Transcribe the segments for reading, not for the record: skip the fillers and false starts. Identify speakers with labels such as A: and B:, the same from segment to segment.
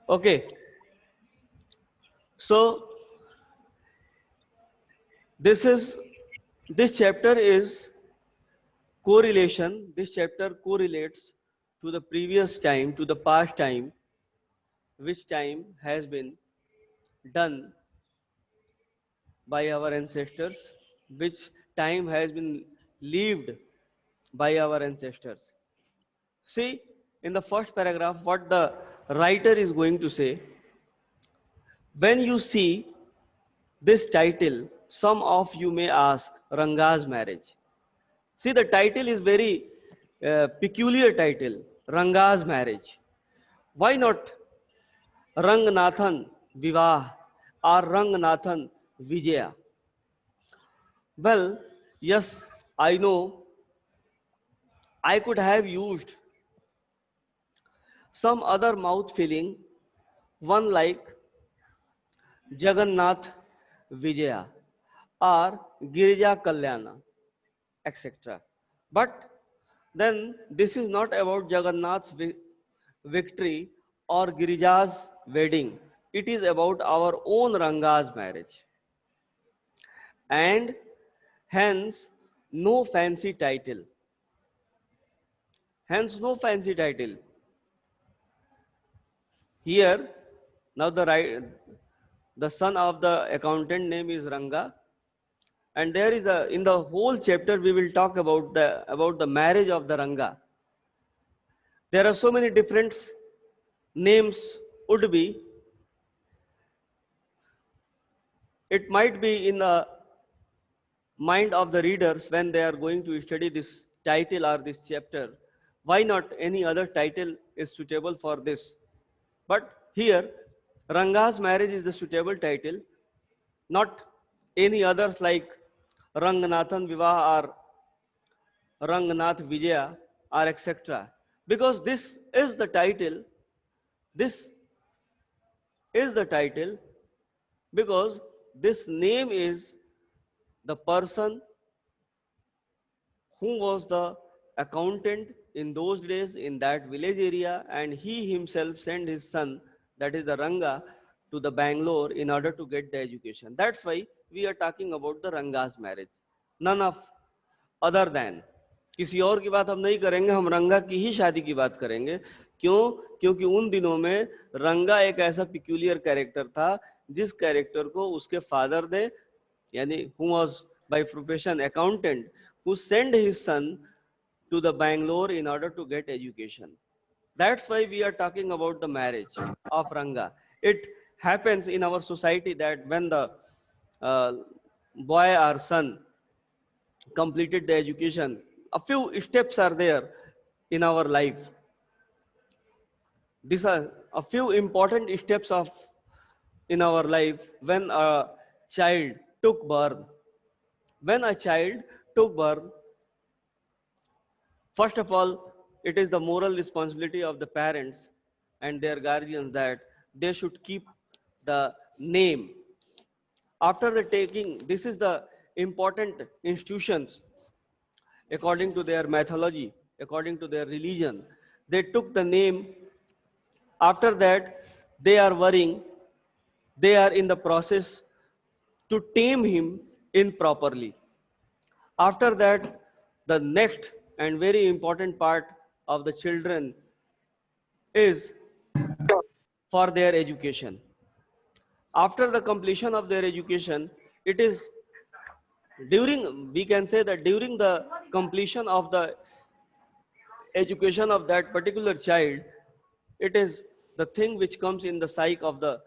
A: Okay, so this is this chapter is correlation. This chapter correlates to the previous time, to the past time, which time has been done by our ancestors, which time has been lived by our ancestors. See, in the first paragraph, what the writer is going to say, when you see this title, some of you may ask, Ranga's marriage. See, the title is very peculiar title, Ranga's marriage. Why not Rangnathan Vivah or Rangnathan Vijaya? Well, yes, I know I could have used some other mouth filling, one like Jagannath Vijaya or Girija Kalyana, etc. But then this is not about Jagannath's victory or Girija's wedding. It is about our own Ranga's marriage. And hence, no fancy title. Hence, no fancy title. Here, now the son of the accountant name is Ranga, and there is a in the whole chapter we will talk about the marriage of the Ranga. There are so many different names would be. It might be in the mind of the readers when they are going to study this title or this chapter. Why not any other title is suitable for this? But here, Ranga's marriage is the suitable title, not any others like Rangnathan Vivah or Rangnath Vijaya or etc. Because this is the title because this name is the person who was the accountant in those days in that village area, and he himself sent his son, that is the Ranga, to the Bangalore in order to get the education. That's why we are talking about the Ranga's marriage. None of other than, किसी और की बात हम नहीं करेंगे, हम रंगा की ही शादी की बात करेंगे. क्यों? क्योंकि उन दिनों में रंगा एक ऐसा पिक्यूलियर कैरेक्टर था जिस कैरेक्टर को उसके फादर ने, यानी who was by profession accountant, who sent his son to the Bangalore in order to get education. That's why we are talking about the marriage of Ranga. It happens in our society that when the uh, boy or son completed the education, a few steps are there in our life. These are a few important steps of in our life when a child took birth. When a child took birth, first of all, it is the moral responsibility of the parents and their guardians that they should keep the name. After the taking, this is the important institutions according to their mythology, according to their religion. They took the name. After that, they are worrying, they are in the process to tame him improperly. After that, the next and very important part of the children is for their education. After the completion of their education, it is we can say that during the completion of the education of that particular child, it is the thing which comes in the psyche of the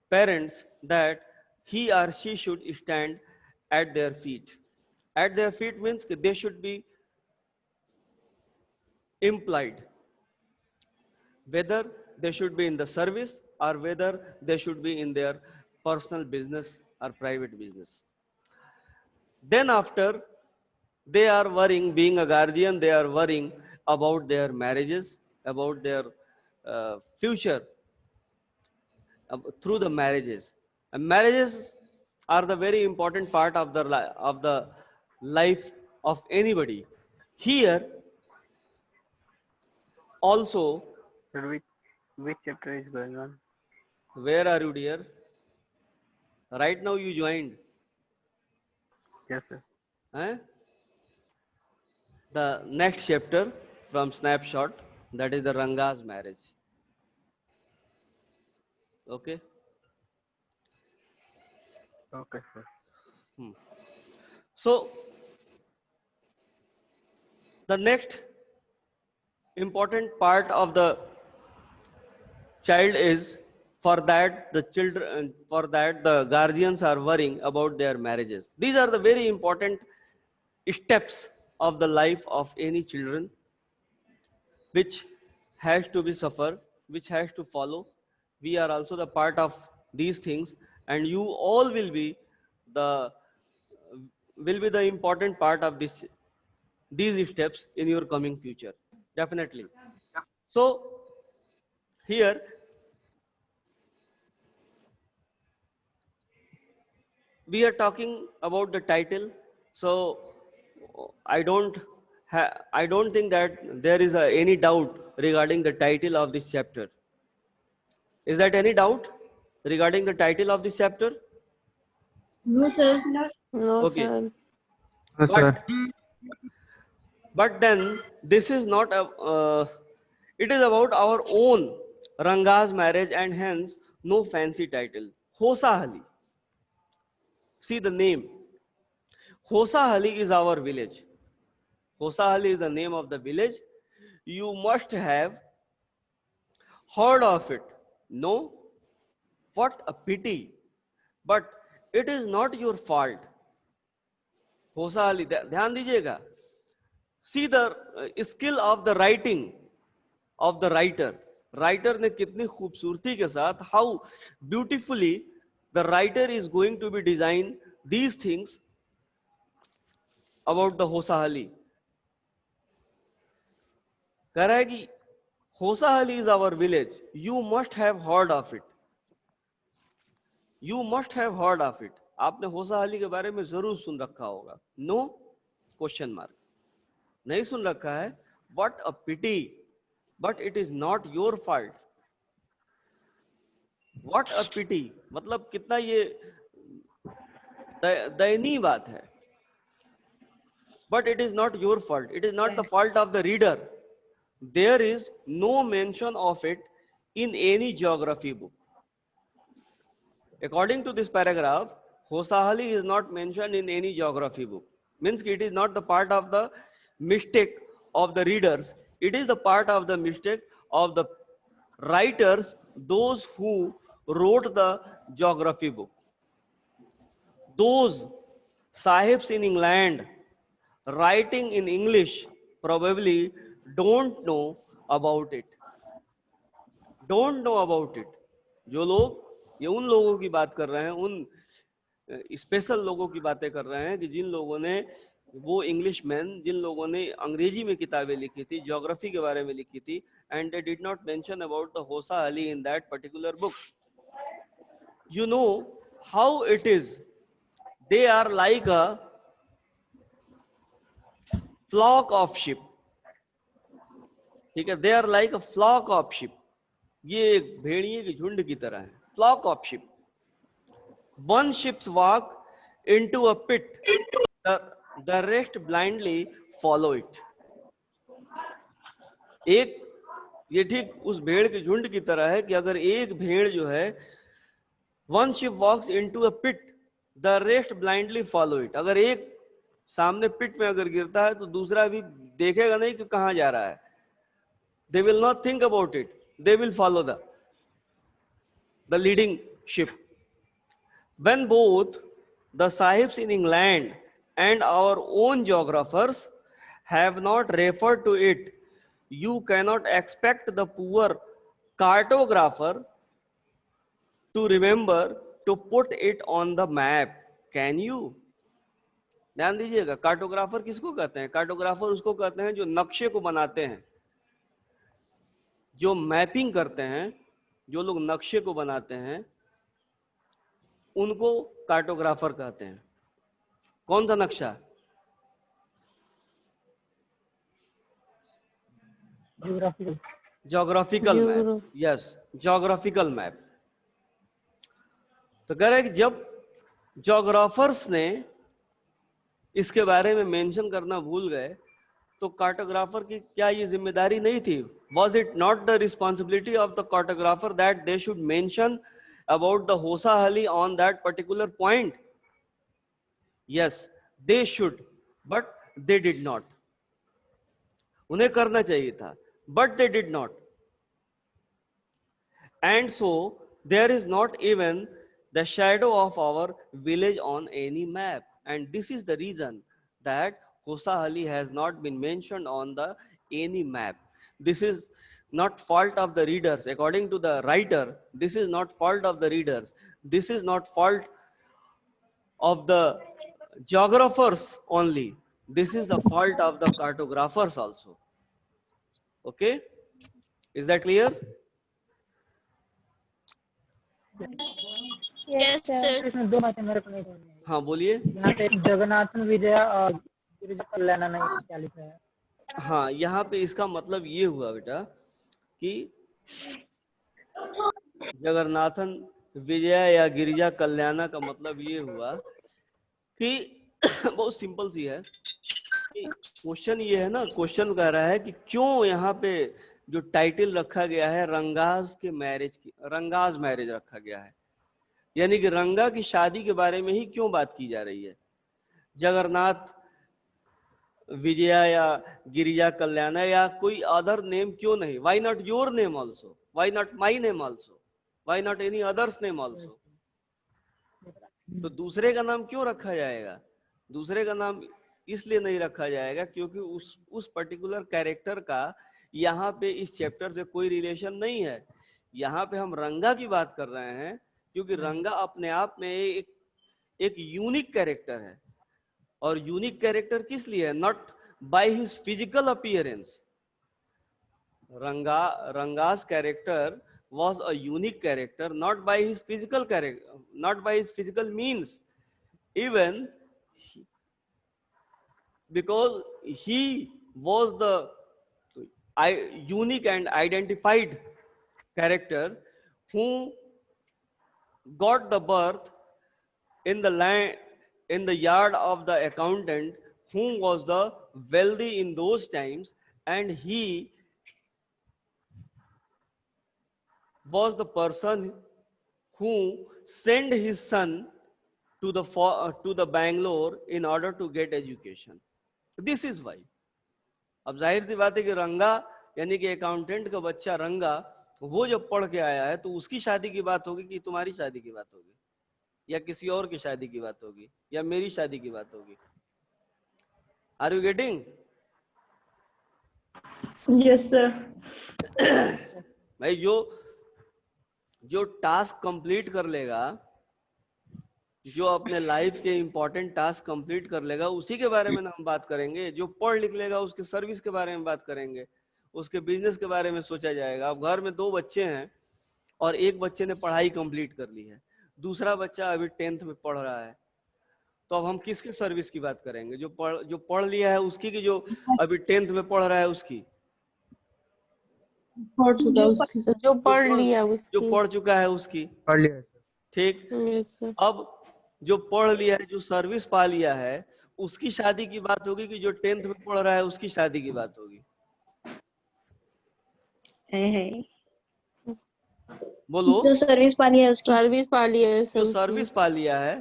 A: parents that he or she should stand at their feet. At their feet means they should be implied, whether they should be in the service or whether they should be in their personal business or private business. Then after, they are worrying, being a guardian, they are worrying about their marriages, about their future through the marriages. And marriages are the very important part of of the life of anybody. Here also,
B: Should we? Which chapter is going on?
A: Where are you, dear? Right now you joined.
B: Yes, sir.
A: Eh? The next chapter from Snapshot, that is the Ranga's marriage. Okay.
B: Okay, sir.
A: So the next important part of the child is, for that the children, for that the guardians are worrying about their marriages. These are the very important steps of the life of any children, which has to be suffer, which has to follow. We are also the part of these things, and you all the will be the important part of these steps in your coming future, definitely. So here we are talking about the title. So I don't think that there is any doubt regarding the title of this chapter. Is that any doubt regarding the title of this chapter?
C: No, sir.
D: No,
A: Okay.
D: sir.
E: No,
A: but
E: sir.
A: but then this is not a it is about our own Ranga's marriage, and hence no fancy title. Hosahali, see the name. Hosahali is our village. Hosahali is the name of the village. You must have heard of it. No? What a pity. But it is not your fault. Hosahali, ध्यान दीजिएगा. See the skill of the writing of the writer. Writer ने कितनी खूबसूरती के साथ, how beautifully the writer is going to be design these things about the Hosahali. कह रहा है कि Hosahali is our village. You must have heard of it. You must have heard of it. आपने होसाहली के बारे में जरूर सुन रखा होगा. No? Question mark. नहीं सुन रखा है? What a pity. But it is not your fault. What a pity. मतलब कितना ये दयनीय बात है. But it is not your fault. It is not the fault of the reader. There is no mention of it in any geography book. According to this paragraph, Hosahali is not mentioned in any geography book. Means it is not the part of the mistake of the readers. It is the part of the mistake of the writers, those who wrote the geography book. Those sahibs in England writing in English probably don't know about it. Don't know about it. जो लोग, ये उन लोगों की बात कर रहे हैं, उन स्पेशल लोगों की बातें कर रहे हैं कि जिन लोगों ने, वो इंग्लिश मैन जिन लोगों ने अंग्रेजी में किताबें लिखी थी, ज्योग्राफी के बारे में लिखी थी, and they did not mention about the Hosahalli in that particular book. You know how it is. They are like a flock of sheep. ठीक है, they are like a flock of sheep. ये एक भेड़िए की झुंड की तरह है. Flock of sheep. One sheep's walk into a pit. The rest blindly follow it. एक, ये ठीक उस भेड़ की झुंड की तरह है कि अगर एक भेड़ जो है, one sheep walks into a pit, the rest blindly follow it. अगर एक सामने पिट में अगर गिरता है तो दूसरा भी देखेगा नहीं कि कहां जा रहा है. They will not think about it. They will follow the leading ship. When both the sahibs in England and our own geographers have not referred to it, you cannot expect the poor cartographer to remember to put it on the map. Can you? ध्यान दीजिएगा, cartographer किसको कहते हैं? Cartographer उसको कहते हैं जो नक्शे को बनाते हैं, जो मैपिंग करते हैं. जो लोग नक्शे को बनाते हैं उनको कार्टोग्राफर कहते हैं. कौन सा नक्शा?
B: Geographical.
A: Geographical map, yes, geographical map. तो कह रहे हैं कि जब जोग्राफर्स ने इसके बारे में मेंशन करना भूल गए तो कार्टोग्राफर की क्या ये जिम्मेदारी नहीं थी? Was it not the responsibility of the cartographer that they should mention about the Hosahalli on that particular point? Yes, they should, but they did not. उन्हें करना चाहिए था, but they did not. And so there is not even the shadow of our village on any map, and this is the reason that Hosahali has not been mentioned on the any map. This is not fault of the readers. According to the writer, this is not fault of the readers. This is not fault of the geographers only. This is the fault of the cartographers also. Okay, is that clear?
C: Yes, sir.
D: इसमें दो बातें मेरे को नहीं समझ में आई।
A: हाँ बोलिए।
D: यहाँ पे जगन्नाथन विजया और गिरिजा कल्याण नहीं क्या लिखा है?
A: हाँ, यहाँ पे इसका मतलब ये हुआ बेटा कि जगन्नाथन विजया या गिरिजा कल्याणा का मतलब ये हुआ कि बहुत सिंपल सी है कि क्वेश्चन ये है ना, क्वेश्चन कह रहा है कि क्यों यहाँ पे जो टाइटल रखा गया है रंगाज के मैरिज की, रंगाज मैरिज रखा गया है, यानी कि रंगा की शादी के बारे में ही क्यों बात की जा रही है? जगन्नाथ विजया या गिरिजा कल्याणा या कोई अदर नेम क्यों नहीं? Why not your name also? Why not my name also? Why not any others name also? तो दूसरे का नाम क्यों रखा जाएगा? दूसरे का नाम इसलिए नहीं रखा जाएगा क्योंकि उस पर्टिकुलर कैरेक्टर का यहाँ पे इस चैप्टर से कोई रिलेशन नहीं है। यहाँ पे हम रंगा की बात कर रहे हैं क्योंकि रंगा अपने आप में एक यूनिक कैरेक्टर है। और यूनिक कैरेक्टर किस लिए है? Not by his physical appearance. रंगा's character was a unique character, not by his physical character, not by his physical means, even because he was the unique and identified character who got the birth in the land, in the yard of the accountant who was the wealthy in those times, and he was the person who sent his son to the Bangalore in order to get education. This is why. अब जाहिर सी बात है कि रंगा यानी कि accountant का बच्चा रंगा वो जब पढ़ के आया है तो उसकी शादी की बात होगी कि तुम्हारी शादी की बात होगी या किसी और की शादी की बात होगी या मेरी शादी की बात होगी? Are you getting?
C: Yes, sir.
A: भाई जो टास्क कंप्लीट कर लेगा, जो अपने लाइफ के इंपॉर्टेंट टास्क कंप्लीट कर लेगा, उसी के बारे में हम बात करेंगे। जो पढ़ लिख लेगा उसके सर्विस के बारे में बात करेंगे, उसके बिजनेस के बारे में सोचा जाएगा। अब घर में 2 बच्चे हैं और एक बच्चे ने पढ़ाई कंप्लीट कर ली है, दूसरा बच्चा अभी 10th में पढ़ रहा है, तो अब हम किसके सर्विस की बात करेंगे? जो पढ़ लिया है उसकी, कि जो अभी 10th में पढ़ रहा है उसकी?
C: पढ़ चुका उसकी।
E: जो पढ़ लिया
A: जो पढ़ चुका है उसकी।
B: पढ़ लिया।
A: ठीक, अब जो पढ़ लिया है, जो सर्विस पा लिया है, उसकी शादी की बात होगी कि जो 10th में पढ़ रहा है उसकी शादी की बात होगी? बोलो।
C: जो सर्विस पा लिया है उसकी।
E: सर्विस पा लिया है,
A: जो सर्विस पा लिया है,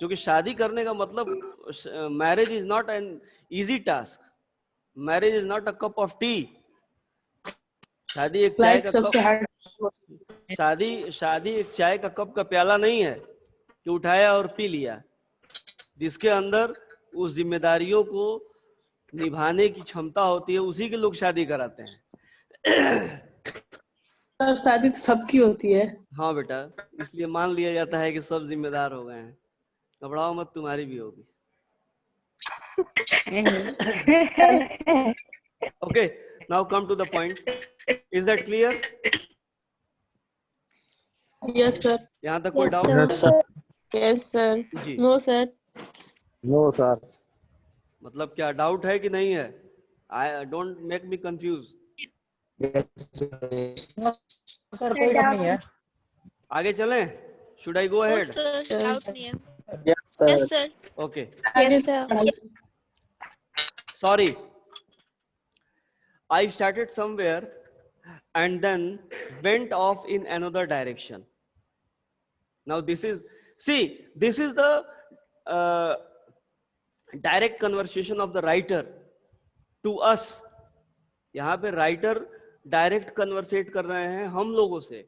A: क्योंकि शादी करने का मतलब, marriage is not an easy task, marriage is not a cup of T. शादी एक चाय का कप, शादी एक चाय का कप का प्याला नहीं है कि उठाया और पी लिया, जिसके अंदर उस जिम्मेदारियों को निभाने की क्षमता होती है, उसी के लोग शादी कराते हैं।
F: सर शादी तो सबकी होती है।
A: हाँ बेटा, इसलिए मान लिया जाता है कि सब जिम्मेदार हो गए हैं। घबराओ मत, तुम्हारी भी होगी। Okay, now come to the point. Is that clear?
F: Yes sir.
A: यहाँ तक कोई डाउट?
E: Yes sir.
A: जी।
E: No sir.
G: No sir.
A: मतलब क्या डाउट है कि नहीं है? I don't make me confuse.
D: Sir कोई बात नहीं है।
A: आगे चलें? Should I go ahead?
C: sir. Doubt नहीं है.
G: Yes, sir.
C: Yes, sir.
A: ओके,
F: आगे
C: Yes, sir.
A: sorry, I started somewhere and then went off in another direction. Now this is, see, this is the uh, direct conversation of the writer to us. यहाँ पे writer direct conversate कर रहे हैं हम लोगों से.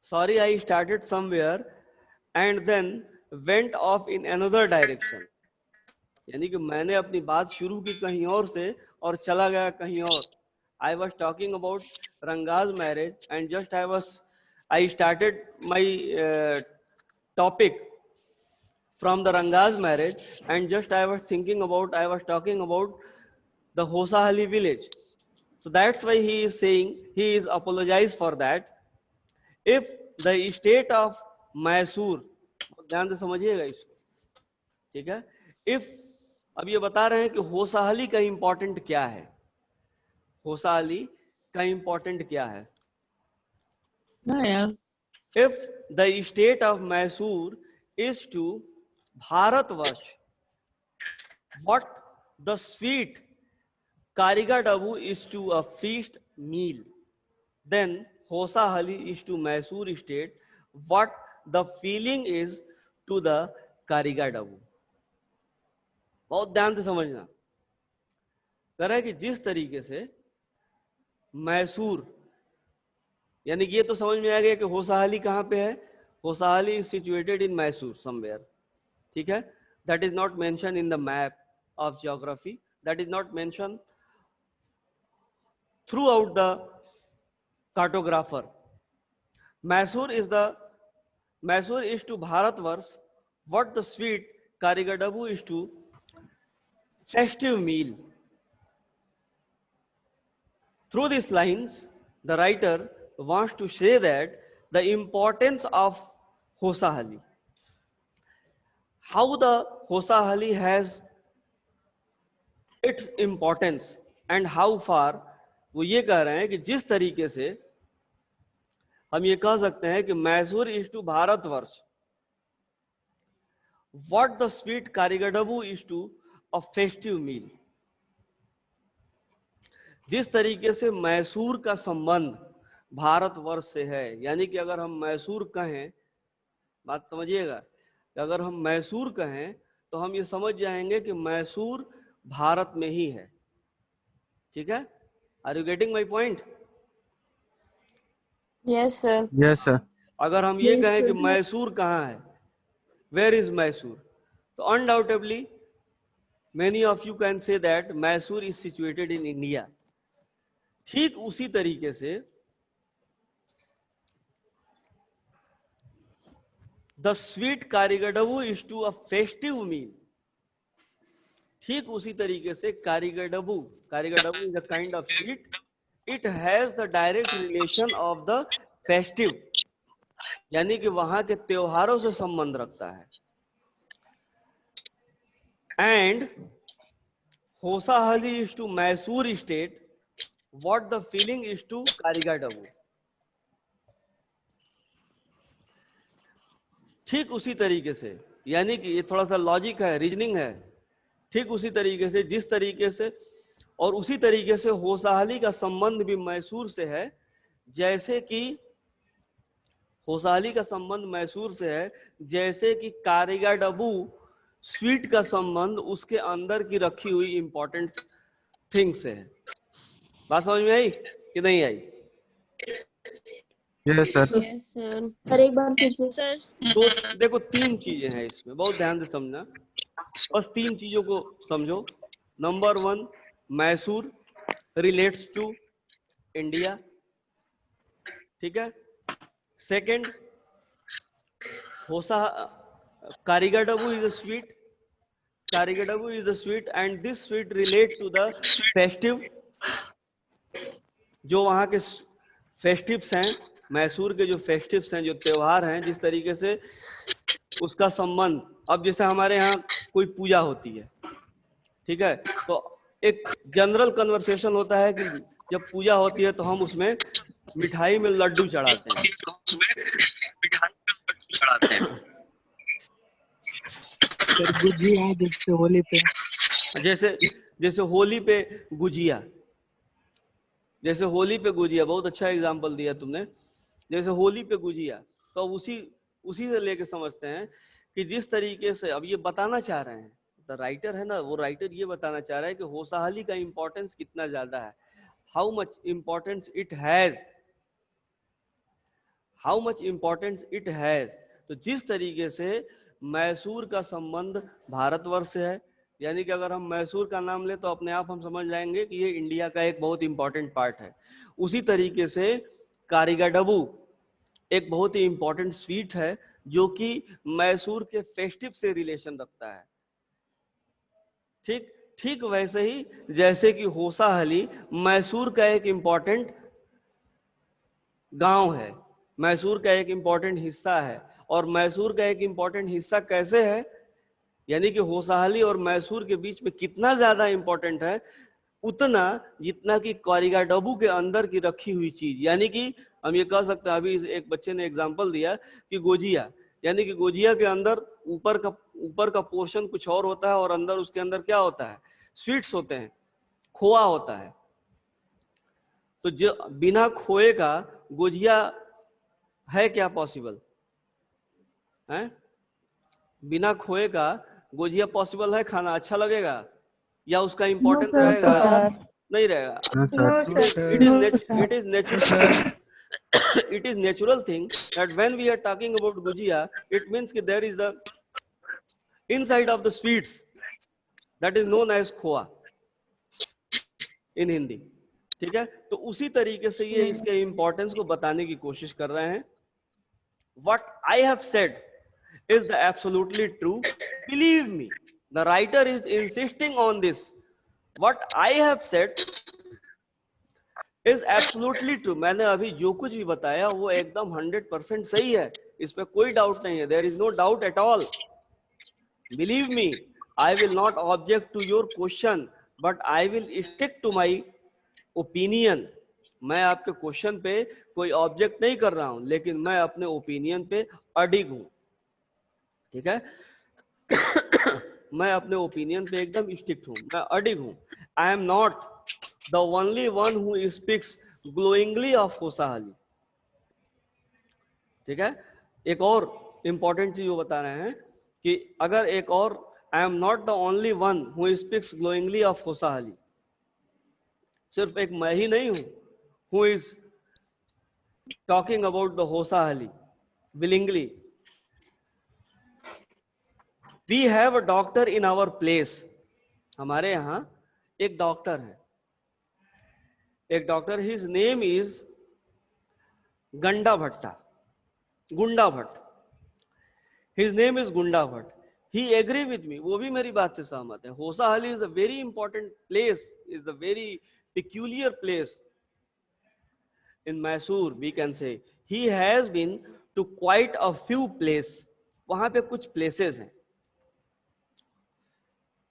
A: Sorry, I started somewhere and then went off in another direction. यानी कि मैंने अपनी बात शुरू की कहीं और से और चला गया कहीं और. I was talking about Ranga's marriage and just I started my topic from the Rangaz marriage and just I was talking about the Hosahali village. So that's why he is saying, he is apologized for that. If the state of Mysore, ध्यान से समझिएगा इसको, ठीक है. If, अब ये बता रहे हैं कि होसाहली का इंपॉर्टेंट क्या है. होसाहली का इंपॉर्टेंट क्या है? If the state of Mysore is to Bharatvarsh, what the sweet Kariga Dabu is to a feast meal, then Hosahali is to Mysore state what the feeling is to the Kariga Dabu. बहुत ध्यान से समझना. कह रहा है कि जिस तरीके से मैसूर, यानी कि ये तो समझ में आ गया कि होसाहली कहाँ पे है. Hosahalli is situated in Mysore somewhere. ठीक है. That is not mention in the map of geography, that is not mention throughout the cartographer. Mysore is to Bharatavarsha what the sweet karigadubu is to festive meal. Through these lines, the writer wants to say that the importance of Hosahali, how the Hosahali has its importance and how far. वो ये कह रहे हैं कि जिस तरीके से हम ये कह सकते हैं कि Mysore is to Bharatvarsh what the sweet Karigadabu is to a festive meal. जिस तरीके से मैसूर का संबंध भारतवर्ष से है, यानी कि अगर हम मैसूर कहें, बात समझिएगा, अगर हम मैसूर कहें तो हम ये समझ जाएंगे कि मैसूर भारत में ही है. ठीक है. Are you getting my point?
E: Yes, sir.
G: Yes, sir.
A: अगर हम ये कहें कि मैसूर कहाँ है, वेयर इज मैसूर, तो undoubtedly many of you can say that Mysore is situated in India. ठीक उसी तरीके से the sweet Karigadabu is to a festive meal. ठीक उसी तरीके से Karigadabu is a kind of sweet. It has the direct relation of the festive, यानी कि वहां के त्योहारों से संबंध रखता है. And Hosahali is to Mysore state what the feeling is to Karigadabu. ठीक उसी तरीके से, यानी कि ये थोड़ा सा लॉजिक है, रीजनिंग है. ठीक उसी तरीके से, जिस तरीके से और उसी तरीके से होसाहली का संबंध भी मैसूर से है, जैसे कि होसाहली का संबंध मैसूर से है जैसे कि कारिगाडबू स्वीट का संबंध उसके अंदर की रखी हुई इंपॉर्टेंट थिंग्स है. बात समझ में आई कि नहीं आई?
G: Yes, sir.
E: Yes, sir.
C: Sir एक बार फिर से. Sir.
A: तो देखो तीन चीजें हैं इसमें, बहुत ध्यान से समझना. बस तीन चीजों को समझो. Number one, Mysore relates to India. ठीक है. Second, Karigadabu is a sweet. Karigadabu is a sweet and this sweet relate to the festive. जो वहाँ के फेस्टिव्स हैं, मैसूर के जो फेस्टिव्स हैं, जो त्योहार हैं, जिस तरीके से उसका संबंध. अब जैसे हमारे यहाँ कोई पूजा होती है, ठीक है, तो एक जनरल कन्वर्सेशन होता है कि जब पूजा होती है तो हम उसमें मिठाई में लड्डू चढ़ाते हैं।
H: सर गुजिया जैसे होली पे।
A: जैसे जैसे होली पे गुजिया, जैसे होली पे गुजिया, बहुत अच्छा एग्जाम्पल दिया तुमने। जैसे होली पे गुजिया, तो उसी उसी से लेके समझते हैं कि जिस तरीके से अब ये बताना चाह रहे हैं, द राइटर है ना, वो राइटर ये बताना चाह रहा है कि होसाहली का इंपॉर्टेंस कितना ज्यादा है, how much importance it has, how much importance it has. तो जिस तरीके से मैसूर का संबंध भारतवर्ष से है, यानी कि अगर हम मैसूर का नाम ले तो अपने आप हम समझ जाएंगे कि ये इंडिया का एक बहुत इंपॉर्टेंट पार्ट है। उसी तरीके से कारिगाडबू एक बहुत ही इंपॉर्टेंट स्वीट है जो कि मैसूर के फेस्टिव से रिलेशन रखता है। ठीक ठीक वैसे ही जैसे कि होसाहली मैसूर का एक इंपॉर्टेंट गांव है, मैसूर का एक इंपॉर्टेंट हिस्सा है। और मैसूर का एक इंपॉर्टेंट हिस्सा कैसे है, यानी कि होसाहली और मैसूर के बीच में कितना ज्यादा इंपॉर्टेंट है, उतना जितना कि कारिगाडबू के अंदर की रखी हुई चीज। यानी कि हम ये कह सकते हैं, अभी एक बच्चे ने एग्जांपल दिया कि गोजिया, यानी कि गोजिया के अंदर ऊपर का पोर्शन कुछ और होता है और अंदर उसके अंदर क्या होता है, स्वीट्स होते हैं, खोआ होता है। तो जो बिना खोए का गोजिया है क्या पॉसिबल है? बिना खोए का गोजिया पॉसिबल है खाना? अच्छा लगेगा या उसका इंपॉर्टेंस रहेगा? नहीं रहेगा। It is natural thing that when we are talking about gujia, it means that there is the inside of the sweets that is known as khoa in Hindi. ठीक है, तो उसी तरीके से ये इसके इंपॉर्टेंस को बताने की कोशिश कर रहे हैं। What I have said is absolutely true. Believe me, the writer is insisting on this. What I have said is absolutely true. मैंने अभी जो कुछ भी बताया वो एकदम 100% सही है, इसमें कोई डाउट नहीं है। There is no doubt at all. Believe me, I will not object to your question, but I will stick to my opinion. मैं आपके क्वेश्चन पे कोई ऑब्जेक्ट नहीं कर रहा हूं, लेकिन मैं अपने ओपिनियन पे अडिग हूं। ठीक है मैं अपने ओपिनियन पे एकदम स्टिक्ट हूं, मैं अडिग हूं। I am not the only one who speaks glowingly of Hosahalli. ठीक है, एक और इंपॉर्टेंट चीज वो बता रहे हैं कि अगर एक और, I am not the only one who speaks glowingly of Hosahalli, सिर्फ एक मैं ही नहीं हूं who is talking about the Hosahalli willingly. We have a doctor in our place. हमारे यहाँ एक डॉक्टर है, एक डॉक्टर, his name is गुंडा भट्ट। His name is गुंडा Bhatt. He agree with me, वो भी मेरी बात से सहमत है। होसाहली is a very important place, is the very peculiar place in Mysore, we can say. He has been to quite a few places. वहां पे कुछ places हैं,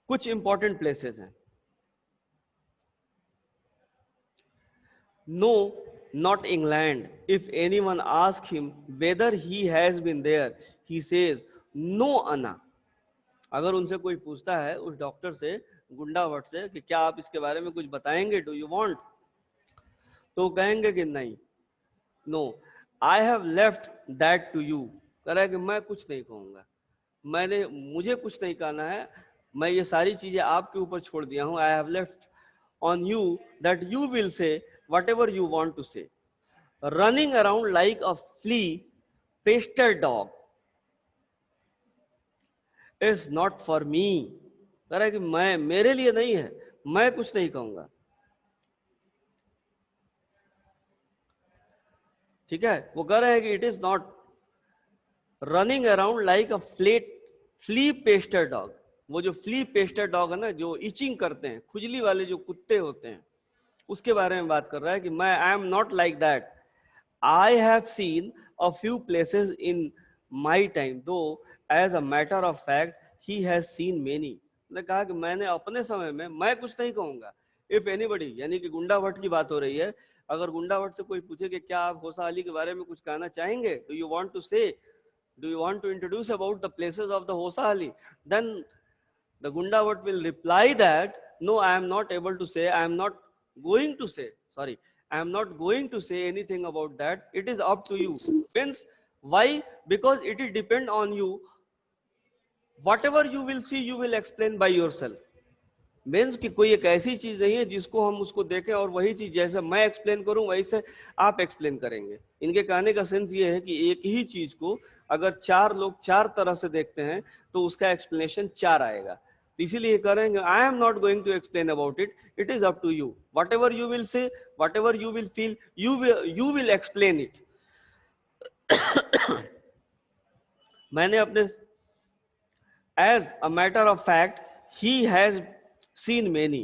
A: कुछ important places हैं। No, not England. If anyone asks him whether he has been there, he says no Anna. अगर उनसे कोई पूछता है उस डॉक्टर से, गुंडा भट्ट से, कि क्या आप इसके बारे में कुछ बताएंगे, डू यू वांट, तो कहेंगे कि नहीं, no, I have left that to you. कह रहा है कि मैं कुछ नहीं कहूंगा, मुझे कुछ नहीं कहना है, मैं ये सारी चीजें आपके ऊपर छोड़ दिया हूं। I have left on you that you will say whatever you want to say. Running around like a flea pested dog is not for me. कह रहा है कि मेरे लिए नहीं है, मैं कुछ नहीं कहूंगा। ठीक है, वो कह रहे हैं कि it is not running around like a flea pested dog. वो जो फ्ली पेस्टेड डॉग है ना, जो इचिंग करते हैं, खुजली वाले जो कुत्ते होते हैं, उसके बारे में बात कर रहा है कि मैं, I am not like that. I have seen a few places in my time, though as a matter of fact he has seen many. ने कहा कि मैंने अपने समय में, मैं कुछ नहीं कहूंगा, इफ एनीबडी, यानी कि गुंडा भट्ट की बात हो रही है, अगर गुंडा भट्ट से कोई पूछे कि क्या आप होसा अली के बारे में कुछ कहना चाहेंगे, do you want to say, do you want to introduce about the places of the Hosahalli, then the Gunda Bhatt will reply that no, I am not able to say, I am not going to say, sorry, I am not going to say anything about that. It is up to you. Means why? Because it is depend on you. Whatever you will see, you will explain by yourself. Means कि कोई एक ऐसी चीज नहीं है जिसको हम उसको देखें और वही चीज जैसे मैं एक्सप्लेन करूं वैसे आप एक्सप्लेन करेंगे. इनके कहने का सेंस ये है कि एक ही चीज को अगर चार लोग चार तरह से देखते हैं तो उसका एक्सप्लेनेशन चार आएगा. इसीलिए करेंगे I am not going to explain about it, it is up to you. Whatever you will say, whatever you will feel, you will explain it. मैंने अपने as a matter of fact, he has seen many,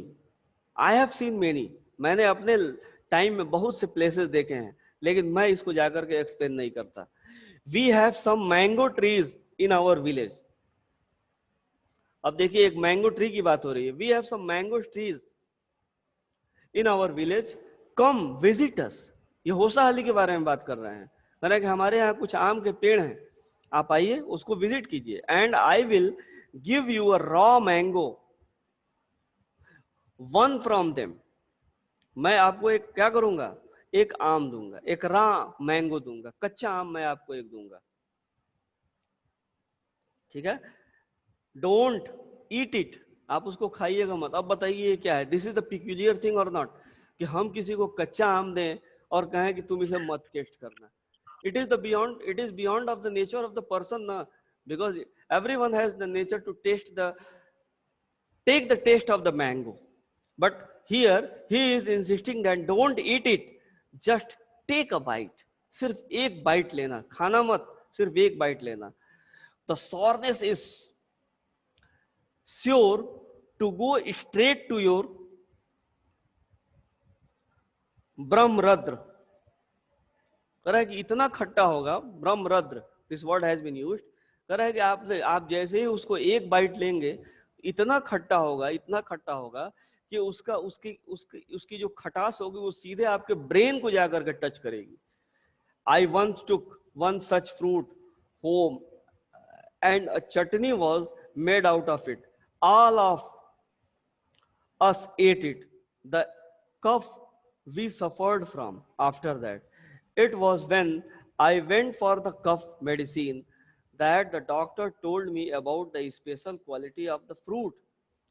A: I have seen many. मैंने अपने time में बहुत से places देखे हैं, लेकिन मैं इसको जाकर के एक्सप्लेन नहीं करता. We have some mango trees in our village. अब देखिए एक मैंगो ट्री की बात हो रही है. We have some mango trees in our village, come visit us. ये होसा अली के बारे में बात कर रहे हैं. मैंने कहा हमारे यहाँ कुछ आम के पेड़ हैं, आप आइए उसको विजिट कीजिए. And I will give you a raw mango, one from them. मैं आपको एक क्या करूंगा, एक आम दूंगा, एक रॉ मैंगो दूंगा, कच्चा आम मैं आपको एक दूंगा. ठीक है. डोंट ईट इट, आप उसको खाइएगा मत. अब बताइए ये क्या है? This is the peculiar thing और नॉट, कि हम किसी को कच्चा आम दें और कहें कि तुम इसे मत टेस्ट करना. It is the beyond, it is beyond of the nature of the person ना, because everyone has the nature to test the, take the test of the mango. But here he is insisting that don't eat it, just take a bite. सिर्फ एक bite लेना, खाना मत, सिर्फ एक bite लेना. The sourness is sure to go straight to your brahmarandhra. कह रहा है कि इतना खट्टा होगा, brahmarandhra, this word has been used. कह रहा है कि आप जैसे ही उसको एक बाइट लेंगे इतना खट्टा होगा, इतना खट्टा होगा कि उसकी जो खटास होगी वो सीधे आपके ब्रेन को जाकर के टच करेगी. I once took one such fruit home and a chutney was made out of it. All of us ate it. The cough we suffered from after that. It was when I went for the cough medicine that the doctor told me about the special quality of the fruit.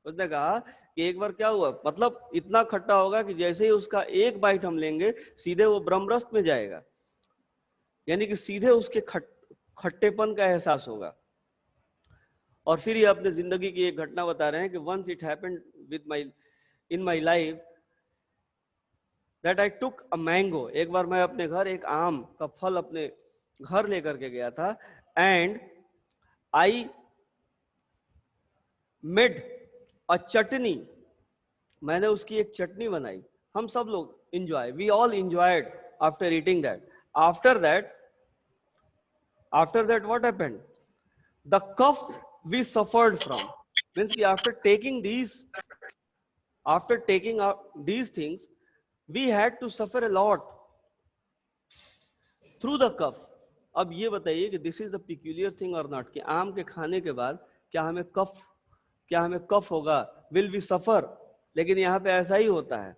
A: उसने कहा कि एक बार क्या हुआ, मतलब इतना खट्टा होगा कि जैसे ही उसका एक बाइट हम लेंगे सीधे वो ब्रह्मरस में जाएगा, यानी कि सीधे उसके खट्टेपन का एहसास होगा. और फिर ये अपने जिंदगी की एक घटना बता रहे हैं कि once it happened with in my life that I took a mango. एक बार मैं अपने घर एक आम का फल अपने घर लेकर के गया था and I made a chutney. मैंने उसकी एक चटनी बनाई. हम सब लोग enjoy, we all enjoyed after eating that. After that what happened? The cough we suffered from, means कि after taking these things we had to suffer a lot through the cough. अब ये बताइए कि this is the peculiar thing or not, कि आम के खाने के बाद क्या हमें कफ होगा, will we suffer? लेकिन यहाँ पे ऐसा ही होता है.